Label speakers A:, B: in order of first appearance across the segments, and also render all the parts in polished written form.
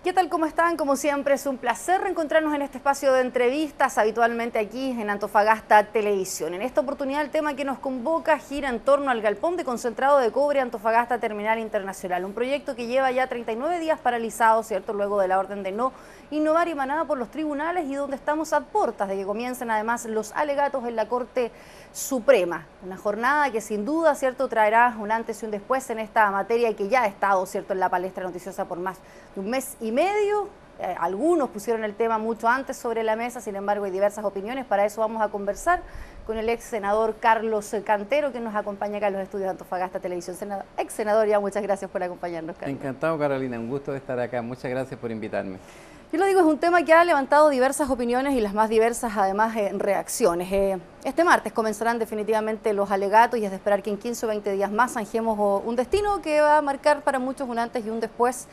A: ¿Qué tal? ¿Cómo están? Como siempre, es un placer reencontrarnos en este espacio de entrevistas, habitualmente aquí en Antofagasta Televisión. En esta oportunidad, el tema que nos convoca gira en torno al galpón de concentrado de cobre Antofagasta Terminal Internacional, un proyecto que lleva ya 39 días paralizado, ¿cierto?, luego de la orden de no innovar emanada por los tribunales y donde estamos a puertas de que comiencen además los alegatos en la Corte Suprema. Una jornada que sin duda, ¿cierto?, traerá un antes y un después en esta materia y que ya ha estado, ¿cierto?, en la palestra noticiosa por más de un mes y medio. Algunos pusieron el tema mucho antes sobre la mesa, sin embargo hay diversas opiniones. Para eso vamos a conversar con el ex senador Carlos Cantero, que nos acompaña acá en los estudios de Antofagasta Televisión. Ex senador, ya muchas gracias por acompañarnos, Carlos.
B: Encantado, Carolina, un gusto de estar acá. Muchas gracias por invitarme.
A: Yo lo digo, es un tema que ha levantado diversas opiniones y las más diversas, además, reacciones. Este martes comenzarán definitivamente los alegatos y es de esperar que en 15 o 20 días más zanjemos un destino que va a marcar para muchos un antes y un después.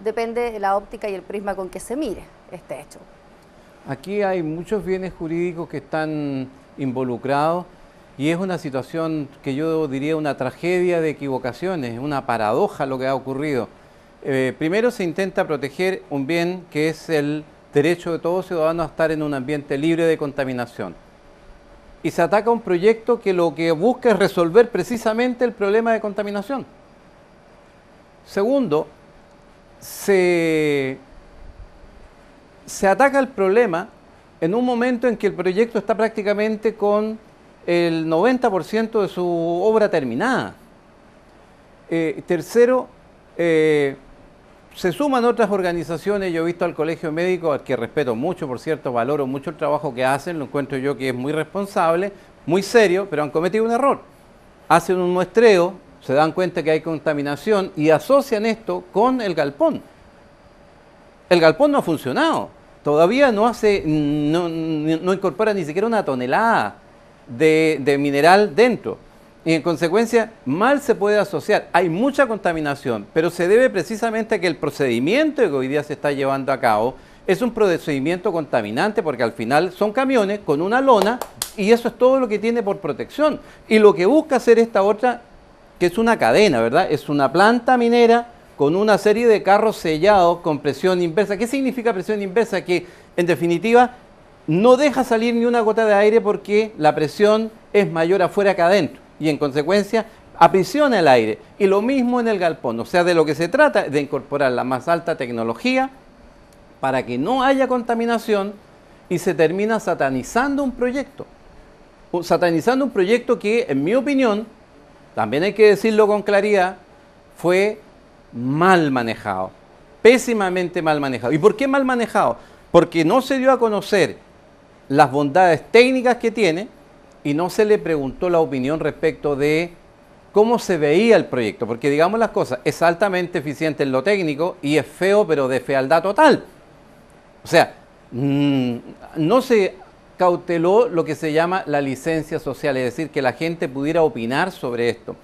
A: Depende de la óptica y el prisma con que se mire este hecho.
B: Aquí hay muchos bienes jurídicos que están involucrados y es una situación que yo diría una tragedia de equivocaciones, una paradoja lo que ha ocurrido. Primero se intenta proteger un bien que es el derecho de todo ciudadano a estar en un ambiente libre de contaminación. Y se ataca un proyecto que lo que busca es resolver precisamente el problema de contaminación. Segundo, se ataca el problema en un momento en que el proyecto está prácticamente con el 90% de su obra terminada. Tercero, se suman otras organizaciones. Yo he visto al Colegio Médico, al que respeto mucho, por cierto, valoro mucho el trabajo que hacen, lo encuentro yo que es muy responsable, muy serio, pero han cometido un error. Hacen un muestreo, se dan cuenta que hay contaminación y asocian esto con el galpón. El galpón no ha funcionado, todavía no incorpora ni siquiera una tonelada de mineral dentro. Y en consecuencia, mal se puede asociar. Hay mucha contaminación, pero se debe precisamente a que el procedimiento que hoy día se está llevando a cabo es un procedimiento contaminante, porque al final son camiones con una lona y eso es todo lo que tiene por protección. Y lo que busca hacer esta otra, que es una cadena, ¿verdad? Es una planta minera con una serie de carros sellados con presión inversa. ¿Qué significa presión inversa? Que en definitiva no deja salir ni una gota de aire porque la presión es mayor afuera que adentro. Y en consecuencia aprisiona el aire. Y lo mismo en el galpón. O sea, de lo que se trata es de incorporar la más alta tecnología para que no haya contaminación y se termina satanizando un proyecto. Satanizando un proyecto que, en mi opinión, también hay que decirlo con claridad, fue mal manejado. Pésimamente mal manejado. ¿Y por qué mal manejado? Porque no se dio a conocer las bondades técnicas que tiene y no se le preguntó la opinión respecto de cómo se veía el proyecto, porque digamos las cosas, es altamente eficiente en lo técnico y es feo, pero de fealdad total. O sea, no se cauteló lo que se llama la licencia social, es decir, que la gente pudiera opinar sobre esto.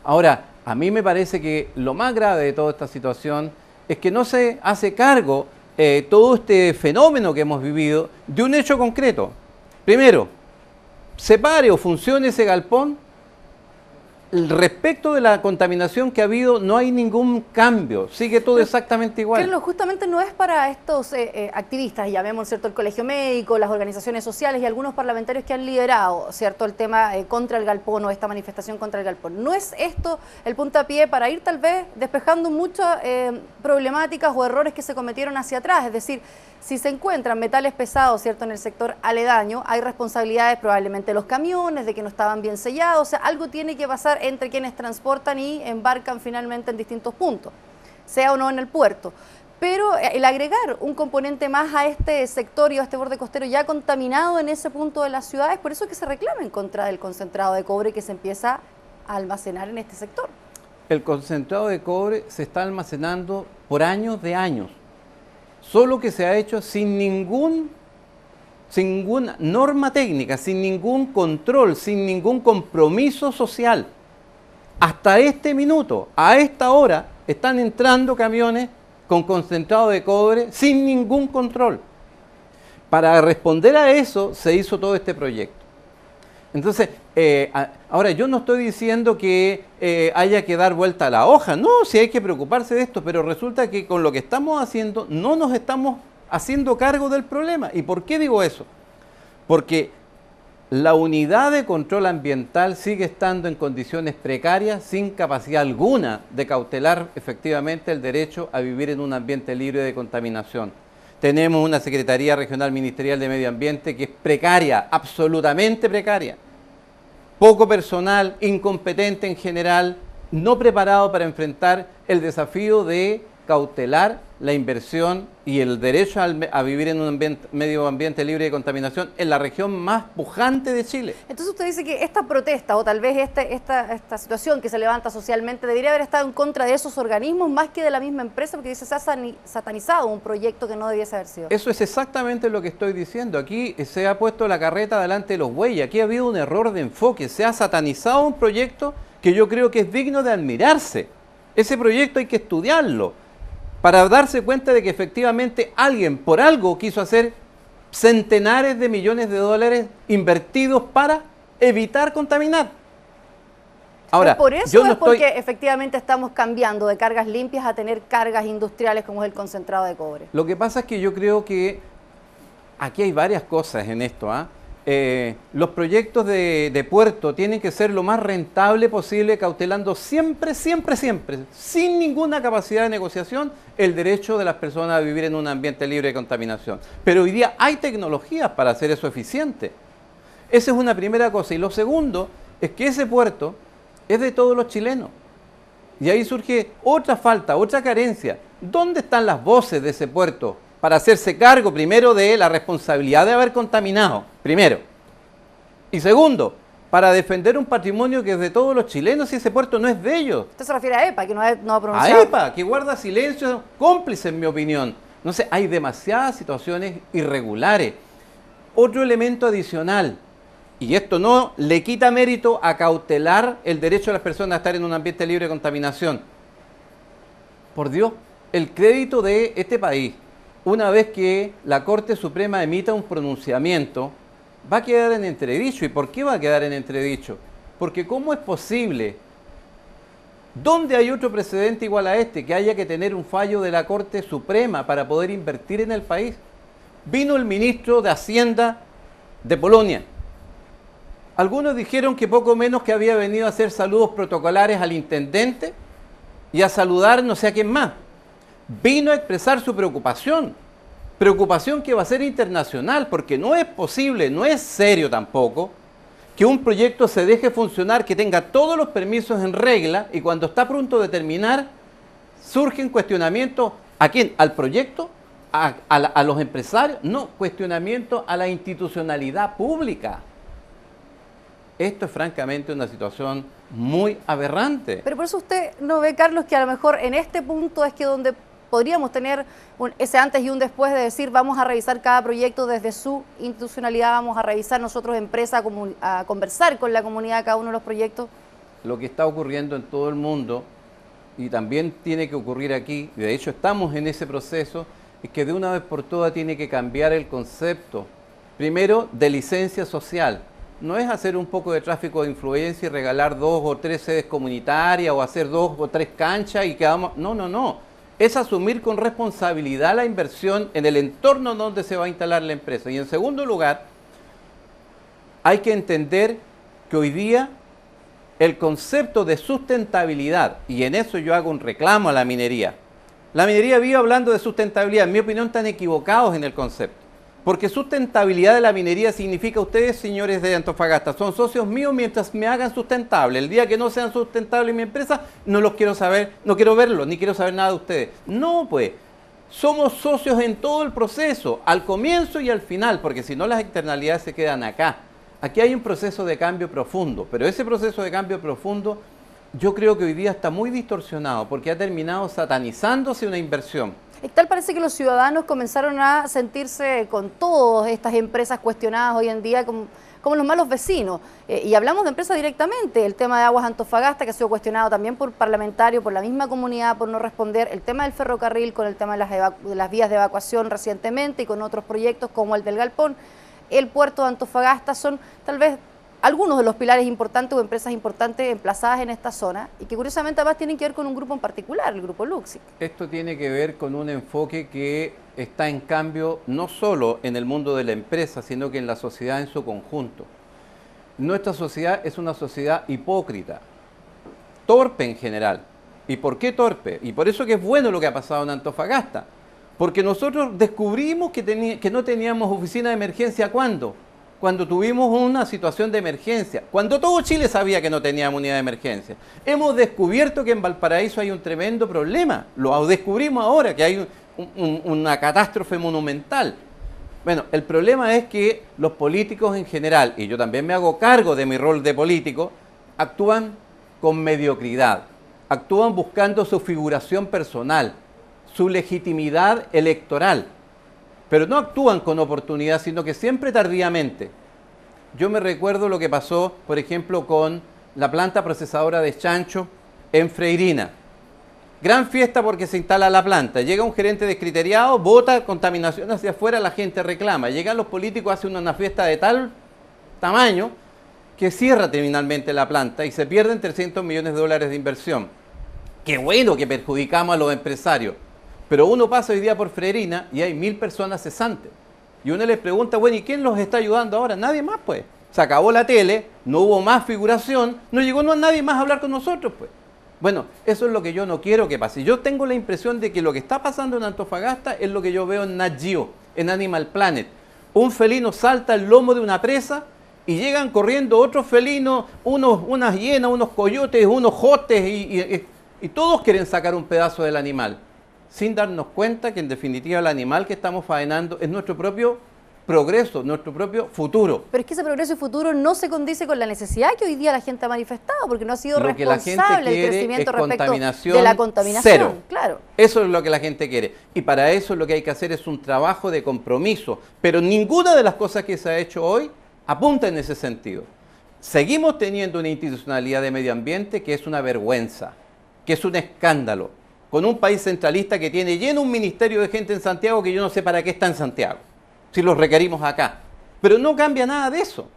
B: Ahora, a mí me parece que lo más grave de toda esta situación es que no se hace cargo todo este fenómeno que hemos vivido de un hecho concreto. Primero, separe o funcione ese galpón, respecto de la contaminación que ha habido no hay ningún cambio, sigue todo exactamente igual.
A: Carlos, justamente no es para estos activistas, llamemos, ¿cierto?, el Colegio Médico, las organizaciones sociales y algunos parlamentarios que han liderado, ¿cierto?, el tema contra el galpón o esta manifestación contra el galpón. ¿No es esto el puntapié para ir tal vez despejando muchas problemáticas o errores que se cometieron hacia atrás? Es decir, si se encuentran metales pesados, ¿cierto?, en el sector aledaño, hay responsabilidades probablemente de los camiones, de que no estaban bien sellados, o sea, algo tiene que pasar entre quienes transportan y embarcan finalmente en distintos puntos, sea o no en el puerto. Pero el agregar un componente más a este sector y a este borde costero ya contaminado en ese punto de la ciudad, es por eso que se reclama en contra del concentrado de cobre que se empieza a almacenar en este sector.
B: El concentrado de cobre se está almacenando por años de años, solo que se ha hecho sin ninguna norma técnica, sin ningún control, sin ningún compromiso social. Hasta este minuto, a esta hora, están entrando camiones con concentrado de cobre sin ningún control. Para responder a eso se hizo todo este proyecto. Entonces, ahora yo no estoy diciendo que haya que dar vuelta a la hoja, no, sí hay que preocuparse de esto, pero resulta que con lo que estamos haciendo no nos estamos haciendo cargo del problema. ¿Y por qué digo eso? Porque la unidad de control ambiental sigue estando en condiciones precarias, sin capacidad alguna de cautelar efectivamente el derecho a vivir en un ambiente libre de contaminación. Tenemos una Secretaría Regional Ministerial de Medio Ambiente que es precaria, absolutamente precaria. Poco personal, incompetente en general, no preparado para enfrentar el desafío de cautelar la inversión y el derecho a vivir en un medio ambiente libre de contaminación en la región más pujante de Chile.
A: Entonces usted dice que esta protesta o tal vez esta situación que se levanta socialmente debería haber estado en contra de esos organismos más que de la misma empresa, porque dice se ha satanizado un proyecto que no debiese haber sido.
B: Eso es exactamente lo que estoy diciendo. Aquí se ha puesto la carreta delante de los bueyes, aquí ha habido un error de enfoque, se ha satanizado un proyecto que yo creo que es digno de admirarse. Ese proyecto hay que estudiarlo para darse cuenta de que efectivamente alguien por algo quiso hacer centenares de millones de dólares invertidos para evitar contaminar.
A: Ahora, por eso yo no porque efectivamente estamos cambiando de cargas limpias a tener cargas industriales como es el concentrado de cobre.
B: Lo que pasa es que yo creo que aquí hay varias cosas en esto, los proyectos de puerto tienen que ser lo más rentable posible, cautelando siempre, sin ninguna capacidad de negociación, el derecho de las personas a vivir en un ambiente libre de contaminación. Pero hoy día hay tecnologías para hacer eso eficiente. Esa es una primera cosa. Y lo segundo es que ese puerto es de todos los chilenos. Y ahí surge otra falta, otra carencia. ¿Dónde están las voces de ese puerto para hacerse cargo, primero, de la responsabilidad de haber contaminado, primero? Y segundo, para defender un patrimonio que es de todos los chilenos y ese puerto no es de ellos.
A: Usted se refiere a EPA, que no ha pronunciado.
B: A EPA, que guarda silencio, cómplice en mi opinión. No sé, hay demasiadas situaciones irregulares. Otro elemento adicional, y esto no le quita mérito a cautelar el derecho de las personas a estar en un ambiente libre de contaminación. Por Dios, el crédito de este país, una vez que la Corte Suprema emita un pronunciamiento, va a quedar en entredicho. ¿Y por qué va a quedar en entredicho? Porque ¿cómo es posible? ¿Dónde hay otro precedente igual a este? Que haya que tener un fallo de la Corte Suprema para poder invertir en el país. Vino el ministro de Hacienda de Polonia. Algunos dijeron que poco menos que había venido a hacer saludos protocolares al intendente y a saludar no sé a quién más. Vino a expresar su preocupación que va a ser internacional, porque no es posible, no es serio tampoco, que un proyecto se deje funcionar, que tenga todos los permisos en regla y cuando está pronto de terminar, surgen cuestionamientos. ¿A quién? ¿Al proyecto? ¿A los empresarios? No, cuestionamiento a la institucionalidad pública. Esto es francamente una situación muy aberrante.
A: Pero por eso usted no ve, Carlos, que a lo mejor en este punto es que donde podríamos tener ese antes y un después de decir vamos a revisar cada proyecto desde su institucionalidad, vamos a revisar nosotros empresa, a conversar con la comunidad de cada uno de los proyectos.
B: Lo que está ocurriendo en todo el mundo y también tiene que ocurrir aquí, y de hecho estamos en ese proceso, es que de una vez por todas tiene que cambiar el concepto, primero de licencia social. No es hacer un poco de tráfico de influencia y regalar 2 o 3 sedes comunitarias o hacer 2 o 3 canchas y quedamos... No. Es asumir con responsabilidad la inversión en el entorno donde se va a instalar la empresa. Y en segundo lugar, hay que entender que hoy día el concepto de sustentabilidad, y en eso yo hago un reclamo a la minería vive hablando de sustentabilidad, en mi opinión están equivocados en el concepto. Porque sustentabilidad de la minería significa, ustedes, señores de Antofagasta, son socios míos mientras me hagan sustentable. El día que no sean sustentables en mi empresa, no los quiero saber, no quiero verlos, ni quiero saber nada de ustedes. No, pues, somos socios en todo el proceso, al comienzo y al final, porque si no las externalidades se quedan acá. Aquí hay un proceso de cambio profundo, pero ese proceso de cambio profundo yo creo que hoy día está muy distorsionado porque ha terminado satanizándose una inversión.
A: Y tal parece que los ciudadanos comenzaron a sentirse con todas estas empresas cuestionadas hoy en día como los malos vecinos. Y hablamos de empresas directamente, el tema de Aguas Antofagasta, que ha sido cuestionado también por parlamentarios, por la misma comunidad, por no responder, el tema del ferrocarril, con el tema de las vías de evacuación recientemente y con otros proyectos como el del Galpón, el puerto de Antofagasta, son tal vez algunos de los pilares importantes o empresas importantes emplazadas en esta zona y que curiosamente además tienen que ver con un grupo en particular, el grupo Luxic.
B: Esto tiene que ver con un enfoque que está en cambio no solo en el mundo de la empresa, sino que en la sociedad en su conjunto. Nuestra sociedad es una sociedad hipócrita, torpe en general. ¿Y por qué torpe? Y por eso que es bueno lo que ha pasado en Antofagasta. Porque nosotros descubrimos que no teníamos oficina de emergencia. ¿Cuándo? Cuando tuvimos una situación de emergencia, cuando todo Chile sabía que no teníamos unidad de emergencia. Hemos descubierto que en Valparaíso hay un tremendo problema, lo descubrimos ahora, que hay una catástrofe monumental. Bueno, el problema es que los políticos en general, y yo también me hago cargo de mi rol de político, actúan con mediocridad, actúan buscando su figuración personal, su legitimidad electoral. Pero no actúan con oportunidad, sino que siempre tardíamente. Yo me recuerdo lo que pasó, por ejemplo, con la planta procesadora de chancho en Freirina. Gran fiesta porque se instala la planta. Llega un gerente descriteriado, bota contaminación hacia afuera, la gente reclama. Llegan los políticos, hacen una fiesta de tal tamaño que cierra terminalmente la planta y se pierden 300 millones de dólares de inversión. Qué bueno que perjudicamos a los empresarios. Pero uno pasa hoy día por Freirina y hay 1000 personas cesantes. Y uno les pregunta, bueno, ¿y quién los está ayudando ahora? Nadie más, pues. Se acabó la tele, no hubo más figuración, no llegó nadie más a hablar con nosotros, pues. Bueno, eso es lo que yo no quiero que pase. Yo tengo la impresión de que lo que está pasando en Antofagasta es lo que yo veo en Nat Geo, en Animal Planet. Un felino salta el lomo de una presa y llegan corriendo otros felinos, unas hienas, unos coyotes, unos jotes y todos quieren sacar un pedazo del animal, sin darnos cuenta que en definitiva el animal que estamos faenando es nuestro propio progreso, nuestro propio futuro.
A: Pero es que ese progreso y futuro no se condice con la necesidad que hoy día la gente ha manifestado, porque no ha sido responsable el crecimiento respecto de la contaminación.
B: Cero.
A: Claro.
B: Eso es lo que la gente quiere. Y para eso lo que hay que hacer es un trabajo de compromiso. Pero ninguna de las cosas que se ha hecho hoy apunta en ese sentido. Seguimos teniendo una institucionalidad de medio ambiente que es una vergüenza, que es un escándalo, con un país centralista que tiene lleno un ministerio de gente en Santiago que yo no sé para qué está en Santiago, si los requerimos acá. Pero no cambia nada de eso.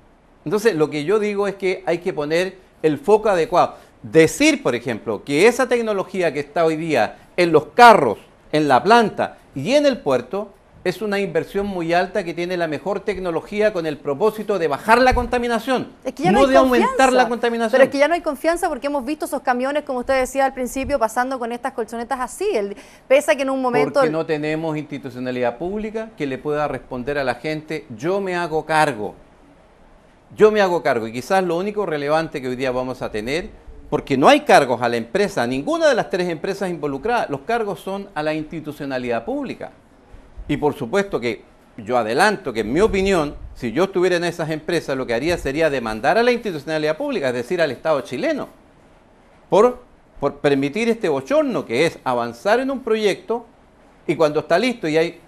B: Entonces, lo que yo digo es que hay que poner el foco adecuado. Decir, por ejemplo, que esa tecnología que está hoy día en los carros, en la planta y en el puerto, es una inversión muy alta que tiene la mejor tecnología con el propósito de bajar la contaminación,
A: es que ya
B: no de aumentar la contaminación.
A: Pero es que ya no hay confianza porque hemos visto esos camiones, como usted decía al principio, pasando con estas colchonetas así. Pese a que en un momento...
B: Porque no tenemos institucionalidad pública que le pueda responder a la gente, yo me hago cargo. Yo me hago cargo. Y quizás lo único relevante que hoy día vamos a tener, porque no hay cargos a la empresa, a ninguna de las 3 empresas involucradas, los cargos son a la institucionalidad pública. Y por supuesto que yo adelanto que en mi opinión, si yo estuviera en esas empresas, lo que haría sería demandar a la institucionalidad pública, es decir, al Estado chileno, por permitir este bochorno que es avanzar en un proyecto y cuando está listo y hay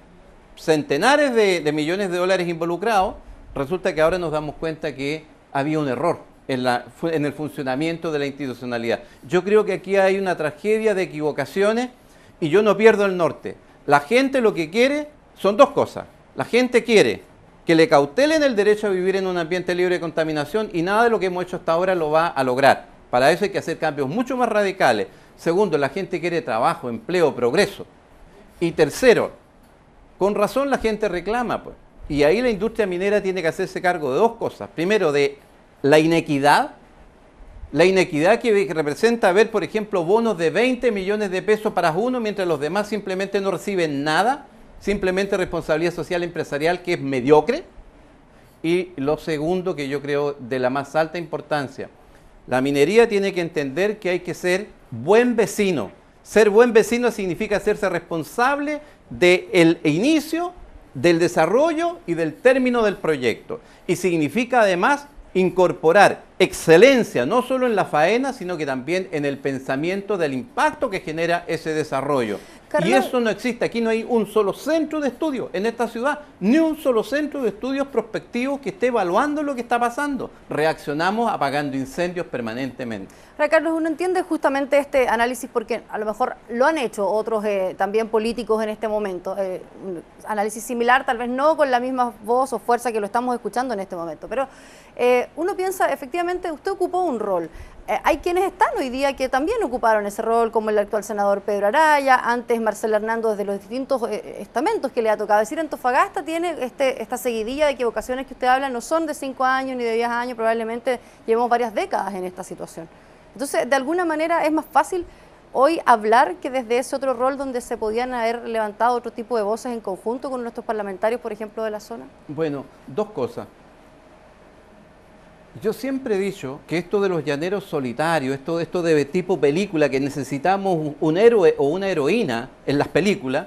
B: centenares de millones de dólares involucrados, resulta que ahora nos damos cuenta que había un error en el funcionamiento de la institucionalidad. Yo creo que aquí hay una tragedia de equivocaciones y yo no pierdo el norte. La gente lo que quiere son 2 cosas. La gente quiere que le cautelen el derecho a vivir en un ambiente libre de contaminación y nada de lo que hemos hecho hasta ahora lo va a lograr. Para eso hay que hacer cambios mucho más radicales. Segundo, la gente quiere trabajo, empleo, progreso. Y tercero, con razón la gente reclama, pues. Y ahí la industria minera tiene que hacerse cargo de 2 cosas. Primero, de la inequidad que representa ver, por ejemplo, bonos de 20 millones de pesos para uno, mientras los demás simplemente no reciben nada, simplemente responsabilidad social empresarial que es mediocre. Y lo segundo, que yo creo de la más alta importancia, la minería tiene que entender que hay que ser buen vecino. Ser buen vecino significa hacerse responsable del inicio, del desarrollo y del término del proyecto. Y significa además incorporar excelencia, no solo en la faena, sino que también en el pensamiento del impacto que genera ese desarrollo. Carlos, y eso no existe. Aquí no hay un solo centro de estudio en esta ciudad, ni un solo centro de estudios prospectivos que esté evaluando lo que está pasando. Reaccionamos apagando incendios permanentemente.
A: Ahora, Carlos, uno entiende justamente este análisis porque a lo mejor lo han hecho otros también políticos en este momento. Un análisis similar, tal vez no con la misma voz o fuerza que lo estamos escuchando en este momento, pero uno piensa, efectivamente, usted ocupó un rol. Hay quienes están hoy día que también ocuparon ese rol, como el actual senador Pedro Araya, antes Marcelo Hernando, desde los distintos estamentos que le ha tocado. Es decir, Antofagasta tiene esta seguidilla de equivocaciones que usted habla, no son de 5 años ni de 10 años, probablemente llevamos varias décadas en esta situación. Entonces, de alguna manera es más fácil hoy hablar que desde ese otro rol donde se podían haber levantado otro tipo de voces en conjunto con nuestros parlamentarios, por ejemplo, de la zona.
B: Bueno, dos cosas. Yo siempre he dicho que esto de los llaneros solitarios, esto de tipo película, que necesitamos un héroe o una heroína en las películas,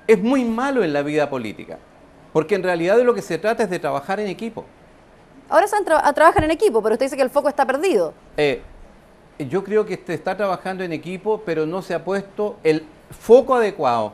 B: es muy malo en la vida política. Porque en realidad de lo que se trata es de trabajar en equipo.
A: Ahora trabajan en equipo, pero usted dice que el foco está perdido.
B: Yo creo que se está trabajando en equipo, pero no se ha puesto el foco adecuado.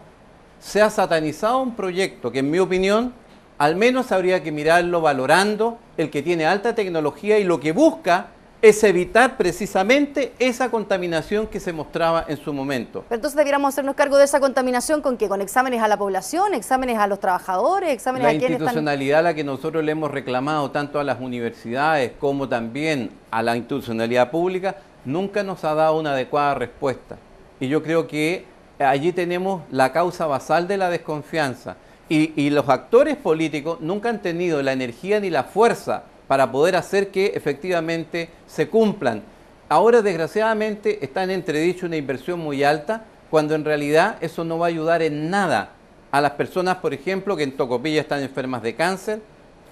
B: Se ha satanizado un proyecto que, en mi opinión, al menos habría que mirarlo valorando el que tiene alta tecnología y lo que busca es evitar precisamente esa contaminación que se mostraba en su momento.
A: Pero entonces debiéramos hacernos cargo de esa contaminación ¿con qué? ¿Con exámenes a la población, exámenes a los trabajadores, exámenes a quienes están...?
B: La institucionalidad a la que nosotros le hemos reclamado tanto a las universidades como también a la institucionalidad pública nunca nos ha dado una adecuada respuesta. Y yo creo que allí tenemos la causa basal de la desconfianza. Y los actores políticos nunca han tenido la energía ni la fuerza para poder hacer que efectivamente se cumplan. Ahora, desgraciadamente, está en entredicho una inversión muy alta, cuando en realidad eso no va a ayudar en nada a las personas, por ejemplo, que en Tocopilla están enfermas de cáncer,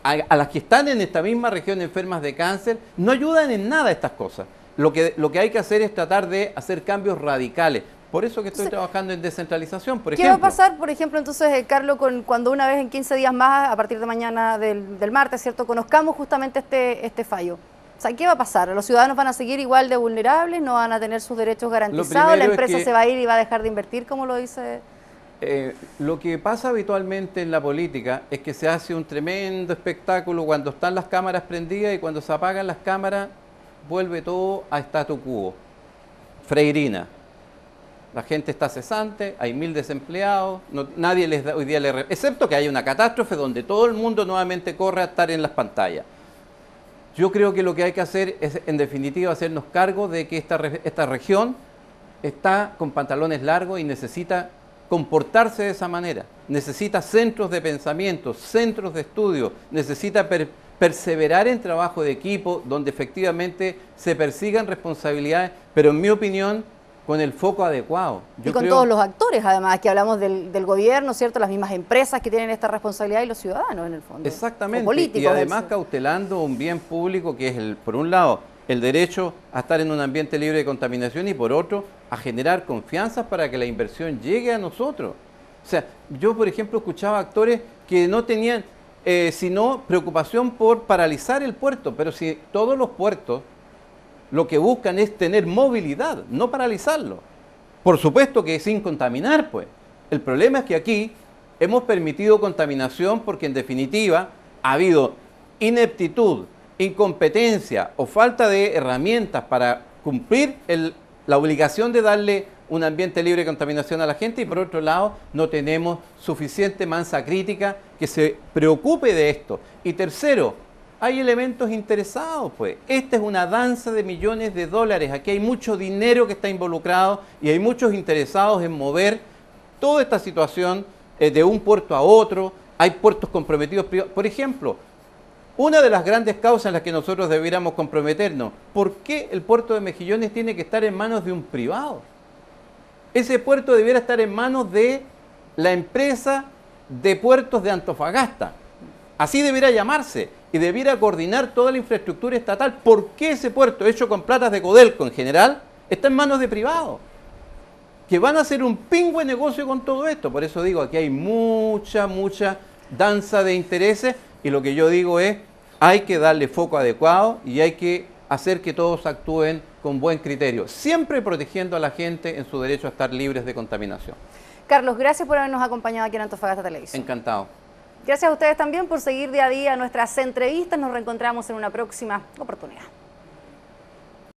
B: a las que están en esta misma región enfermas de cáncer, no ayudan en nada estas cosas. Lo que hay que hacer es tratar de hacer cambios radicales. Por eso que estoy trabajando en descentralización, por ejemplo.
A: ¿Qué va a pasar, por ejemplo, entonces, Carlos, cuando una vez en 15 días más, a partir de mañana del martes, ¿cierto?, conozcamos justamente este fallo? O sea, ¿qué va a pasar? ¿Los ciudadanos van a seguir igual de vulnerables? ¿No van a tener sus derechos garantizados? ¿La empresa se va a ir y va a dejar de invertir, como lo dice?
B: Lo que pasa habitualmente en la política es que se hace un tremendo espectáculo cuando están las cámaras prendidas y cuando se apagan las cámaras vuelve todo a statu quo. Freirina. La gente está cesante, hay 1000 desempleados, nadie les da hoy día, excepto que haya una catástrofe donde todo el mundo nuevamente corre a estar en las pantallas. Yo creo que lo que hay que hacer es, en definitiva, hacernos cargo de que esta región está con pantalones largos y necesita comportarse de esa manera. Necesita centros de pensamiento, centros de estudio, necesita perseverar en trabajo de equipo donde efectivamente se persigan responsabilidades, pero en mi opinión, con el foco adecuado.
A: Y con todos los actores, además, que hablamos del gobierno, ¿cierto? Las mismas empresas que tienen esta responsabilidad y los ciudadanos, en el fondo.
B: Exactamente.
A: Políticos,
B: y además cautelando un bien público que es, por un lado, el derecho a estar en un ambiente libre de contaminación y por otro, a generar confianza para que la inversión llegue a nosotros. O sea, yo, por ejemplo, escuchaba actores que no tenían sino preocupación por paralizar el puerto, pero si todos los puertos lo que buscan es tener movilidad, no paralizarlo. Por supuesto que sin contaminar, pues. El problema es que aquí hemos permitido contaminación porque en definitiva ha habido ineptitud, incompetencia o falta de herramientas para cumplir la obligación de darle un ambiente libre de contaminación a la gente y por otro lado no tenemos suficiente masa crítica que se preocupe de esto. Y tercero, hay elementos interesados, pues. Esta es una danza de millones de dólares. Aquí hay mucho dinero que está involucrado y hay muchos interesados en mover toda esta situación de un puerto a otro. Hay puertos comprometidos privados. Por ejemplo, una de las grandes causas en las que nosotros debiéramos comprometernos, ¿por qué el puerto de Mejillones tiene que estar en manos de un privado? Ese puerto debiera estar en manos de la empresa de puertos de Antofagasta. Así debiera llamarse. Y debiera coordinar toda la infraestructura estatal. ¿Por qué ese puerto, hecho con platas de Codelco en general, está en manos de privados? Que van a hacer un pingüe negocio con todo esto. Por eso digo, aquí hay mucha danza de intereses y lo que yo digo es, hay que darle foco adecuado y hay que hacer que todos actúen con buen criterio, siempre protegiendo a la gente en su derecho a estar libres de contaminación.
A: Carlos, gracias por habernos acompañado aquí en Antofagasta Televisión.
B: Encantado.
A: Gracias a ustedes también por seguir día a día nuestras entrevistas. Nos reencontramos en una próxima oportunidad.